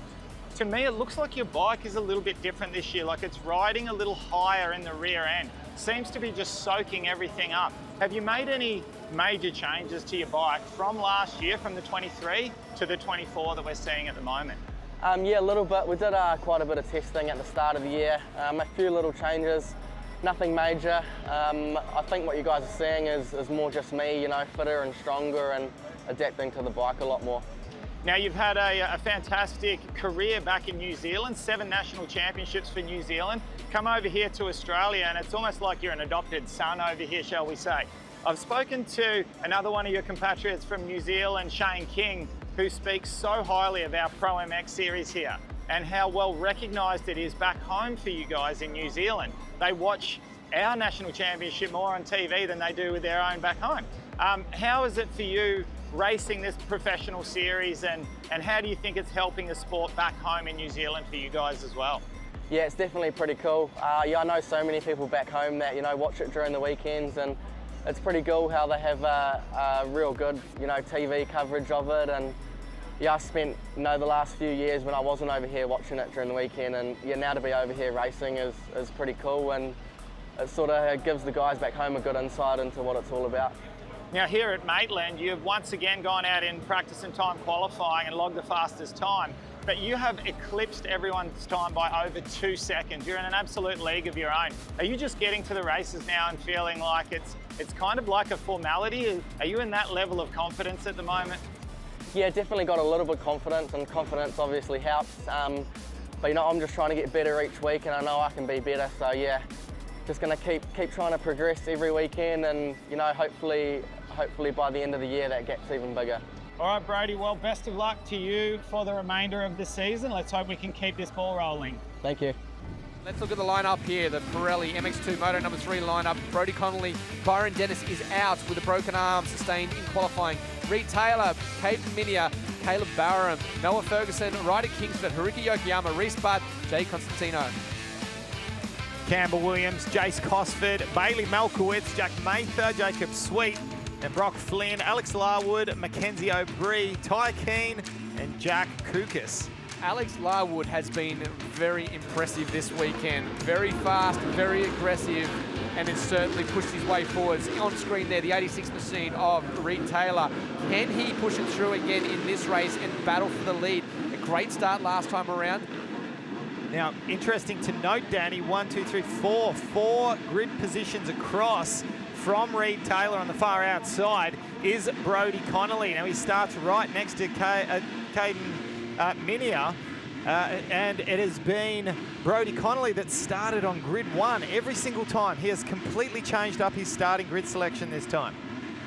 To me, it looks like your bike is a little bit different this year, like it's riding a little higher in the rear end. Seems to be just soaking everything up. Have you made any major changes to your bike from last year, from the 23 to the 24 that we're seeing at the moment? Yeah, a little bit. We did quite a bit of testing at the start of the year. A few little changes, nothing major. I think what you guys are seeing is more just me, you know, fitter and stronger and adapting to the bike a lot more. Now, you've had a fantastic career back in New Zealand, 7 national championships for New Zealand. Come over here to Australia, and it's almost like you're an adopted son over here, shall we say. I've spoken to another one of your compatriots from New Zealand, Shane King, who speaks so highly of our ProMX series here and how well recognised it is back home for you guys in New Zealand. They watch our national championship more on TV than they do with their own back home. How is it for you racing this professional series, and how do you think it's helping the sport back home in New Zealand for you guys as well? Yeah, it's definitely pretty cool. Yeah, I know so many people back home that, you know, watch it during the weekends, and it's pretty cool how they have a real good, you know, TV coverage of it. And yeah, I spent, you know, the last few years when I wasn't over here watching it during the weekend, and yeah, now to be over here racing is pretty cool, and it sort of gives the guys back home a good insight into what it's all about. Now, here at Maitland, you've once again gone out in practice and time qualifying and logged the fastest time, but you have eclipsed everyone's time by over 2 seconds. You're in an absolute league of your own. Are you just getting to the races now and feeling like it's kind of like a formality? Are you in that level of confidence at the moment? Yeah, definitely got a little bit of confidence, and confidence obviously helps. But you know, I'm just trying to get better each week, and I know I can be better. So yeah, just going to keep trying to progress every weekend, and you know, hopefully by the end of the year that gap's even bigger. All right, Brodie, well, best of luck to you for the remainder of the season. Let's hope we can keep this ball rolling. Thank you. Let's look at the lineup here. The Pirelli MX2 Moto3 lineup. Brodie Connolly, Byron Dennis is out with a broken arm sustained in qualifying. Reed Taylor, Caden Minia, Caleb Barham, Noah Ferguson, Ryder Kingsford, Haruki Yokoyama, Reese Butt, Jay Constantino. Campbell Williams, Jace Cosford, Bailey Malkowitz, Jack Mather, Jacob Sweet, and Brock Flynn, Alex Larwood, Mackenzie O'Brien, Ty Keane, and Jack Koukas. Alex Larwood has been very impressive this weekend. Very fast, very aggressive, and has certainly pushed his way forwards. On screen there, the 86 machine of Reed Taylor. Can he push it through again in this race and battle for the lead? A great start last time around. Now, interesting to note, Danny, 1, 2, 3, 4 grid positions across from Reed Taylor on the far outside is Brodie Connolly. Now, he starts right next to Caden Minia, and it has been Brodie Connolly that started on grid 1 every single time. He has completely changed up his starting grid selection this time.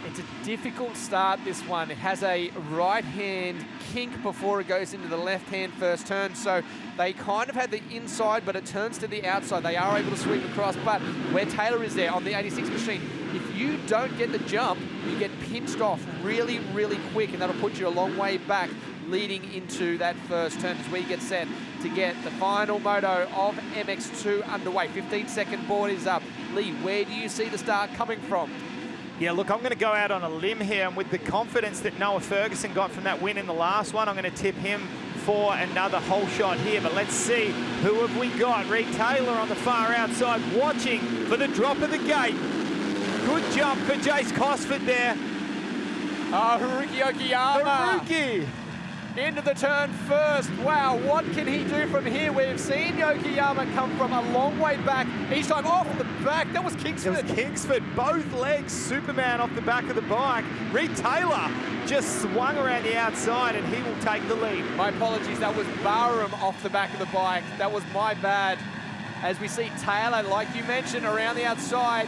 It's a difficult start, this one. It has a right-hand kink before it goes into the left-hand first turn, so they kind of had the inside, but it turns to the outside. They are able to sweep across, but where Taylor is there on the 86 machine, if you don't get the jump, you get pinched off really, really quick, and that'll put you a long way back leading into that first turn as we get set to get the final moto of MX2 underway. 15-second board is up. Lee, where do you see the start coming from? Yeah, look, I'm going to go out on a limb here, and with the confidence that Noah Ferguson got from that win in the last one, I'm going to tip him for another whole shot here. But let's see, who have we got? Reed Taylor on the far outside, watching for the drop of the gate. Good jump for Jace Cosford there. Haruki Okiyama. Haruki! Into the turn first. Wow, what can he do from here? We've seen Okiyama come from a long way back. Each time off the back. That was Kingsford. It was Kingsford, both legs, Superman off the back of the bike. Reed Taylor just swung around the outside, and he will take the lead. My apologies, that was Barham off the back of the bike. That was my bad. As we see Taylor, like you mentioned, around the outside.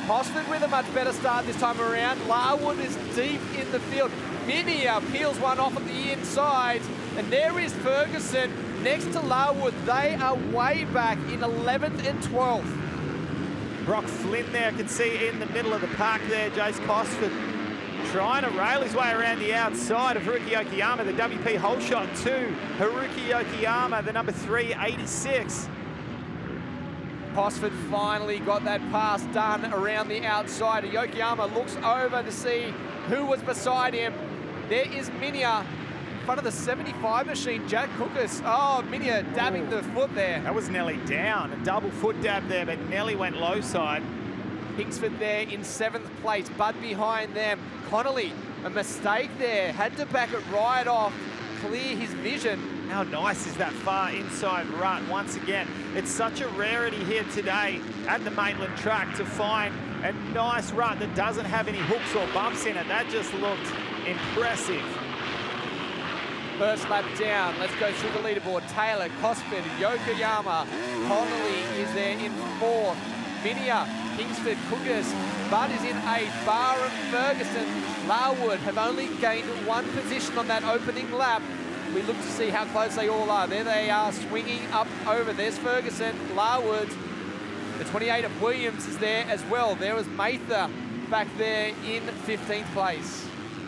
Cosford with a much better start this time around. Larwood is deep in the field. Minia peels one off at the inside. And there is Ferguson next to Larwood. They are way back in 11th and 12th. Brock Flynn there, can see in the middle of the pack there. Jace Cosford trying to rail his way around the outside of Haruki Okiyama, the WP whole shot to Haruki Okiyama, the number 386. Cosford finally got that pass done around the outside. Okiyama looks over to see who was beside him. There is Minia in front of the 75 machine, Jack Cookus. Oh, Minia dabbing the foot there. That was Nelly down, a double foot dab there, but Nelly went low side. Kingsford there in 7th place, Bud behind them. Connolly, a mistake there, had to back it right off, clear his vision. How nice is that far inside rut once again. It's such a rarity here today at the Maitland track to find a nice rut that doesn't have any hooks or bumps in it. That just looked impressive. First lap down, let's go through the leaderboard. Taylor, Cosford, Yokoyama, Connolly is there in 4th. Minia, Kingsford, Cookus, Bud is in 8th. Barham, Ferguson, Larwood have only gained 1 position on that opening lap. We look to see how close they all are. There they are, swinging up over. There's Ferguson, Larwood. The 28 of Williams is there as well. There was Mather back there in 15th place.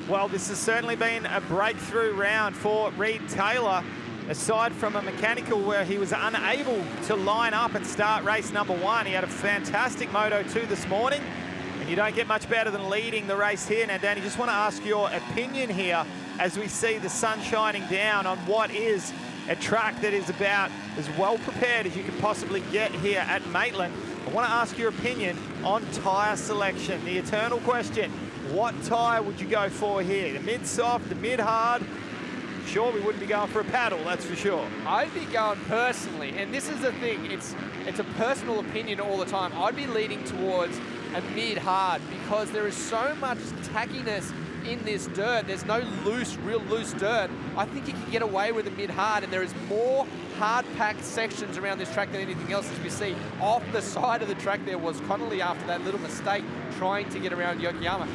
Well, this has certainly been a breakthrough round for Reed Taylor. Aside from a mechanical where he was unable to line up and start race number 1, he had a fantastic Moto2 this morning. And you don't get much better than leading the race here. Now, Danny, just want to ask your opinion here as we see the sun shining down on what is a track that is about as well prepared as you can possibly get here at Maitland. I want to ask your opinion on tyre selection. The eternal question, what tyre would you go for here? The mid-soft, the mid-hard? Sure, we wouldn't be going for a paddle, that's for sure. I'd be going personally, and this is the thing, it's a personal opinion all the time. I'd be leaning towards a mid-hard because there is so much tackiness in this dirt. There's no real loose dirt. I think you can get away with a mid-hard, and there is more hard-packed sections around this track than anything else. As we see off the side of the track there was Connolly after that little mistake trying to get around Yokoyama.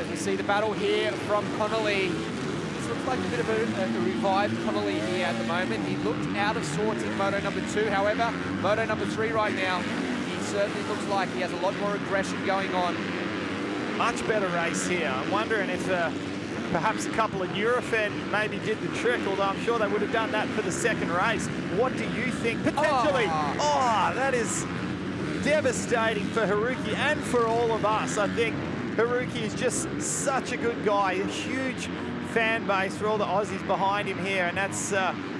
As we see the battle here from Connolly. This looks like a bit of a revived Connolly here at the moment. He looked out of sorts in Moto number 2, however. Moto number 3 right now, he certainly looks like he has a lot more aggression going on. Much better race here. I'm wondering if perhaps a couple of Nurofen maybe did the trick, although I'm sure they would have done that for the second race. What do you think? Potentially. Oh, that is devastating for Haruki and for all of us. I think Haruki is just such a good guy, a huge fan base for all the Aussies behind him here, and that's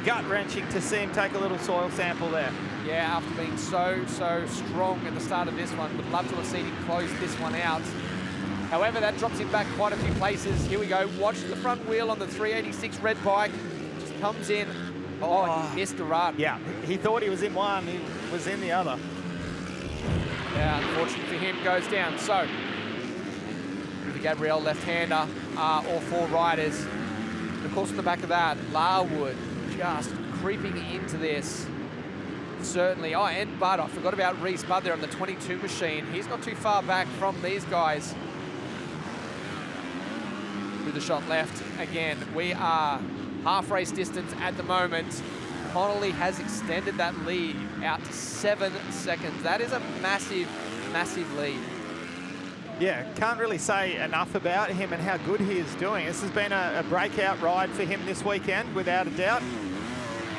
gut-wrenching to see him take a little soil sample there. Yeah, after being so strong at the start of this one, would love to have seen him close this one out. However, that drops him back quite a few places. Here we go. Watch the front wheel on the 386 red bike. Just comes in. Oh, he missed the run. Yeah, he thought he was in one. He was in the other. Yeah, unfortunately for him, goes down. So, with the Gabrielle left-hander, all 4 riders. And of course, on the back of that, Larwood just creeping into this. Certainly. Oh, and Bud. I forgot about Reese Bud there on the 22 machine. He's not too far back from these guys. Through the shot left again. We are half race distance at the moment. Connolly has extended that lead out to 7 seconds. That is a massive, massive lead. Yeah, can't really say enough about him and how good he is doing. This has been a breakout ride for him this weekend, without a doubt.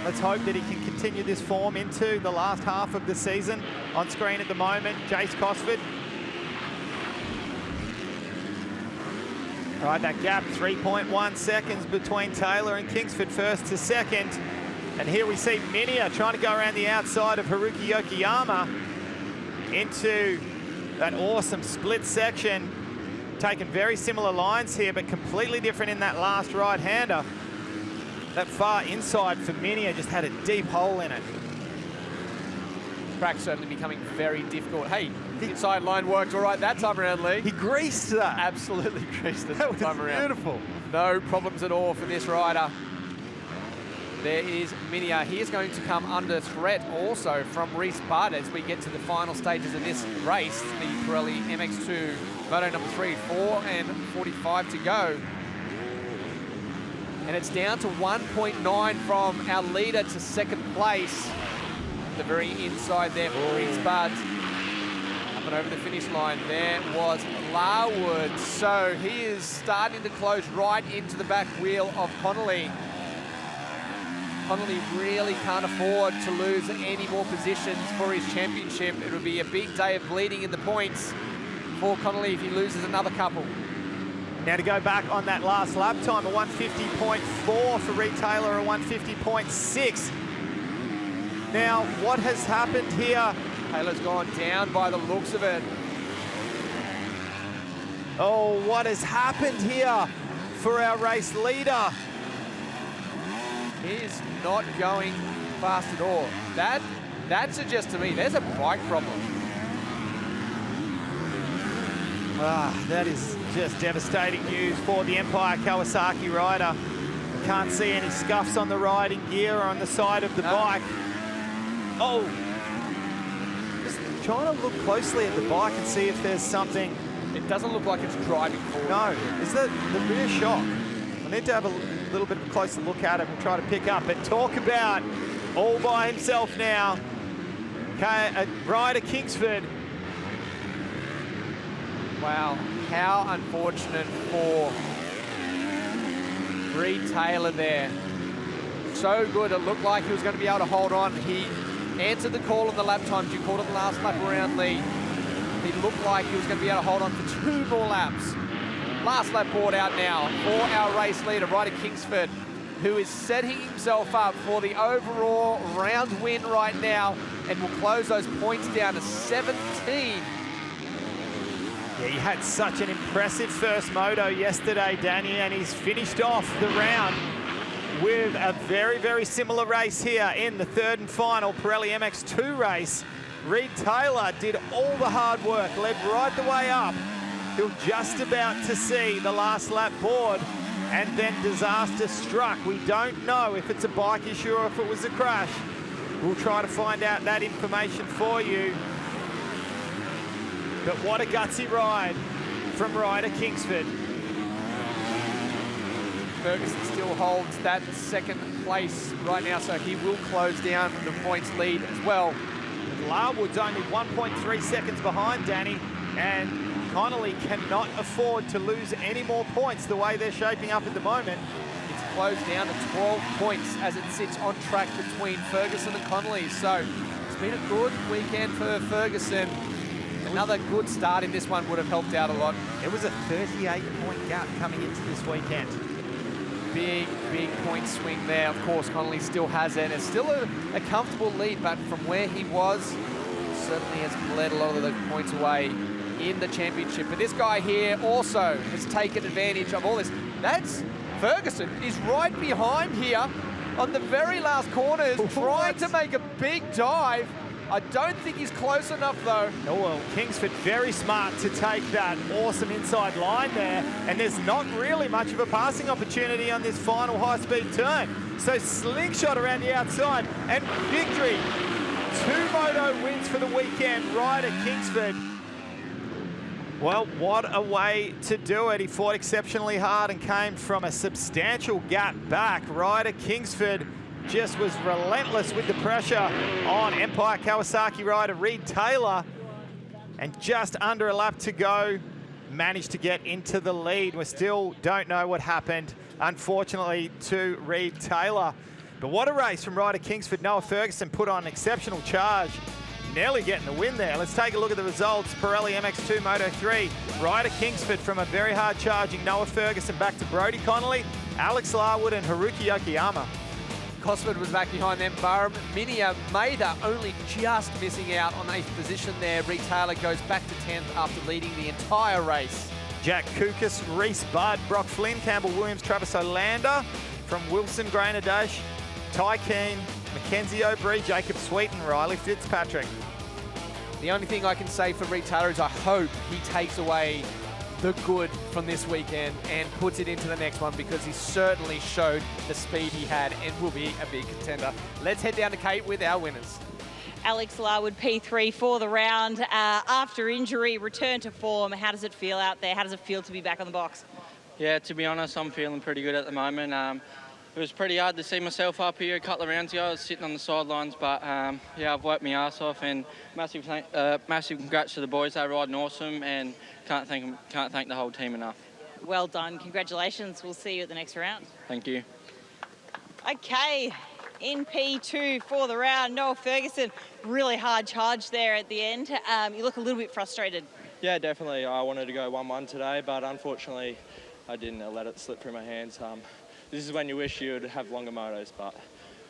Let's hope that he can continue this form into the last half of the season. On screen at the moment, Jace Cosford. Right, that gap, 3.1 seconds between Taylor and Kingsford, first to second. And here we see Minia trying to go around the outside of Haruki Yokoyama into that awesome split section. Taking very similar lines here, but completely different in that last right-hander. That far inside for Minia just had a deep hole in it. Track certainly becoming very difficult. Hey, the inside line worked all right that time around, Lee. He greased that. Absolutely greased it That that time was around. beautiful. No problems at all for this rider. There is Minia. He is going to come under threat also from Reese Budd as we get to the final stages of this race. The Pirelli MX2 Moto number 3, 4 and 45 to go. And it's down to 1.9 from our leader to second place. The very inside there for Reese Budd. Up and over the finish line, there was Larwood. So he is starting to close right into the back wheel of Connolly. Connolly really can't afford to lose any more positions for his championship. It would be a big day of bleeding in the points for Connolly if he loses another couple. Now to go back on that last lap time, a 150.4 for Reed Taylor, a 150.6. Now, what has happened here? Taylor's gone down by the looks of it. Oh, what has happened here for our race leader? He's not going fast at all. That suggests to me there's a bike problem. That is just devastating news for the Empire Kawasaki rider. Can't see any scuffs on the riding gear or on the side of the bike. Oh, just trying to look closely at the bike and see if there's something. It doesn't look like it's driving forward. No, is that the rear shock? I need to have a little bit of a closer look at it and try to pick up. But talk about all by himself now. Ryder Kingsford. Wow, how unfortunate for Reed Taylor there. So good, it looked like he was going to be able to hold on. He answered the call on the lap times. You called it the last lap around, Lee. He looked like he was going to be able to hold on for 2 more laps. Last lap board out now for our race leader, Ryder Kingsford, who is setting himself up for the overall round win right now and will close those points down to 17. Yeah, he had such an impressive first moto yesterday, Danny, and he's finished off the round with a very, very similar race here in the third and final Pirelli MX2 race. Reed Taylor did all the hard work, led right the way up. He was just about to see the last lap board, and then disaster struck. We don't know if it's a bike issue or if it was a crash. We'll try to find out that information for you. But what a gutsy ride from Ryder Kingsford. Ferguson still holds that second place right now, so he will close down the points lead as well. Larwood's only 1.3 seconds behind Danny, and Connolly cannot afford to lose any more points the way they're shaping up at the moment. It's closed down to 12 points as it sits on track between Ferguson and Connolly. So it's been a good weekend for Ferguson. Another good start in this one would have helped out a lot. It was a 38-point gap coming into this weekend. Big point swing there. Of course, Connolly still has it. It's still a comfortable lead, but from where he was, certainly has bled a lot of those points away in the championship. But this guy here also has taken advantage of all this. That's Ferguson is right behind here on the very last corners, trying to make a big dive. I don't think he's close enough, though. Oh, well, Kingsford very smart to take that awesome inside line there, and there's not really much of a passing opportunity on this final high-speed turn. So slingshot around the outside, and victory. 2 moto wins for the weekend, Ryder Kingsford. Well, what a way to do it. He fought exceptionally hard and came from a substantial gap back. Ryder Kingsford just was relentless with the pressure on Empire Kawasaki rider Reed Taylor, and just under a lap to go, managed to get into the lead. We still don't know what happened, unfortunately, to Reed Taylor. But what a race from Ryder Kingsford. Noah Ferguson put on an exceptional charge nearly getting the win there. Let's take a look at the results. Pirelli MX2 Moto3, Ryder Kingsford from a very hard charging Noah Ferguson back to Brodie Connolly, Alex Larwood and Haruki Yokoyama. Cosford was back behind them. Barham, Minia, Maida only just missing out on 8th position there. Reed Taylor goes back to 10th after leading the entire race. Jack Kukas, Reese Budd, Brock Flynn, Campbell Williams, Travis Olander from Wilson, Grenadish, Ty Keane, Mackenzie O'Brien, Jacob Sweet and Riley Fitzpatrick. The only thing I can say for Reed Taylor is I hope he takes away the good from this weekend and puts it into the next one, because he certainly showed the speed he had and will be a big contender. Let's head down to Kate with our winners. Alex Larwood, P3 for the round. After injury, return to form. How does it feel out there? How does it feel to be back on the box? Yeah, to be honest, I'm feeling pretty good at the moment. It was pretty hard to see myself up here a couple of rounds ago. I was sitting on the sidelines, but yeah, I've worked my ass off, and massive congrats to the boys. They're riding awesome, and can't thank the whole team enough. Well done. Congratulations. We'll see you at the next round. Thank you. Okay, in P2 for the round, Noah Ferguson, really hard charge there at the end. You look a little bit frustrated. Yeah, definitely. I wanted to go 1-1 today, but unfortunately I didn't let it slip through my hands. This is when you wish you would have longer motos, but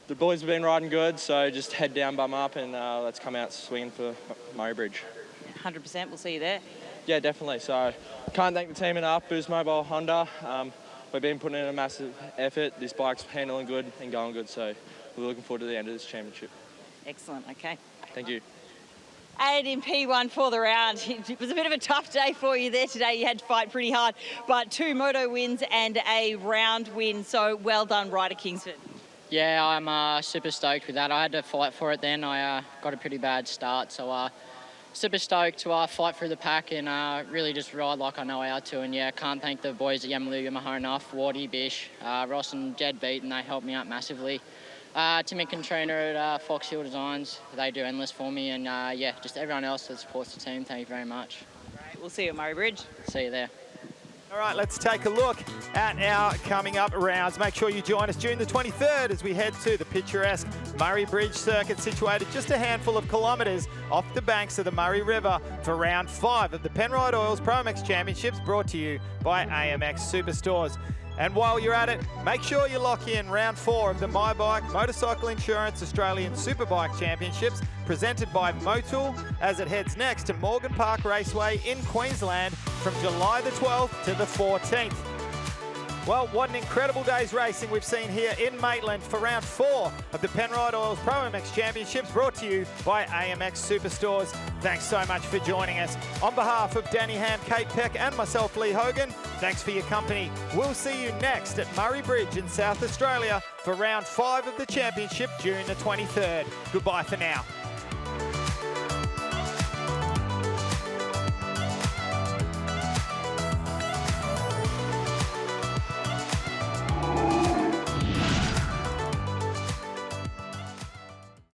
the boys have been riding good, so just head down, bum up, and let's come out swinging for Murray Bridge. 100%, we'll see you there. Yeah, definitely. So can't thank the team enough. Boost Mobile, Honda. We've been putting in a massive effort. This bike's handling good and going good, so we're looking forward to the end of this championship. Excellent, okay. Thank you. And in P1 for the round, it was a bit of a tough day for you there today. You had to fight pretty hard, but 2 moto wins and a round win, so well done, Ryder Kingsford. Yeah, I'm super stoked with that. I had to fight for it then. I got a pretty bad start, so super stoked to fight through the pack and really just ride like I know how to. And yeah, can't thank the boys at Yamalu Yamaha enough. Wardy, Bish, Ross and Jed Beaton, they helped me out massively. Timmy and trainer at Fox Hill Designs, they do endless for me. And yeah, just everyone else that supports the team, thank you very much. Right, we'll see you at Murray Bridge. See you there. All right, let's take a look at our coming up rounds. Make sure you join us June the 23rd as we head to the picturesque Murray Bridge circuit, situated just a handful of kilometres off the banks of the Murray River, for round 5 of the Penrite Oils ProMX Championships, brought to you by AMX Superstores. And while you're at it, make sure you lock in round 4 of the My Bike Motorcycle Insurance Australian Superbike Championships, presented by Motul, as it heads next to Morgan Park Raceway in Queensland from July the 12th to the 14th. Well, what an incredible day's racing we've seen here in Maitland for round 4 of the Penrite Oils ProMX Championships, brought to you by AMX Superstores. Thanks so much for joining us. On behalf of Danny Ham, Kate Peck and myself, Lee Hogan, thanks for your company. We'll see you next at Murray Bridge in South Australia for round 5 of the championship, June the 23rd. Goodbye for now.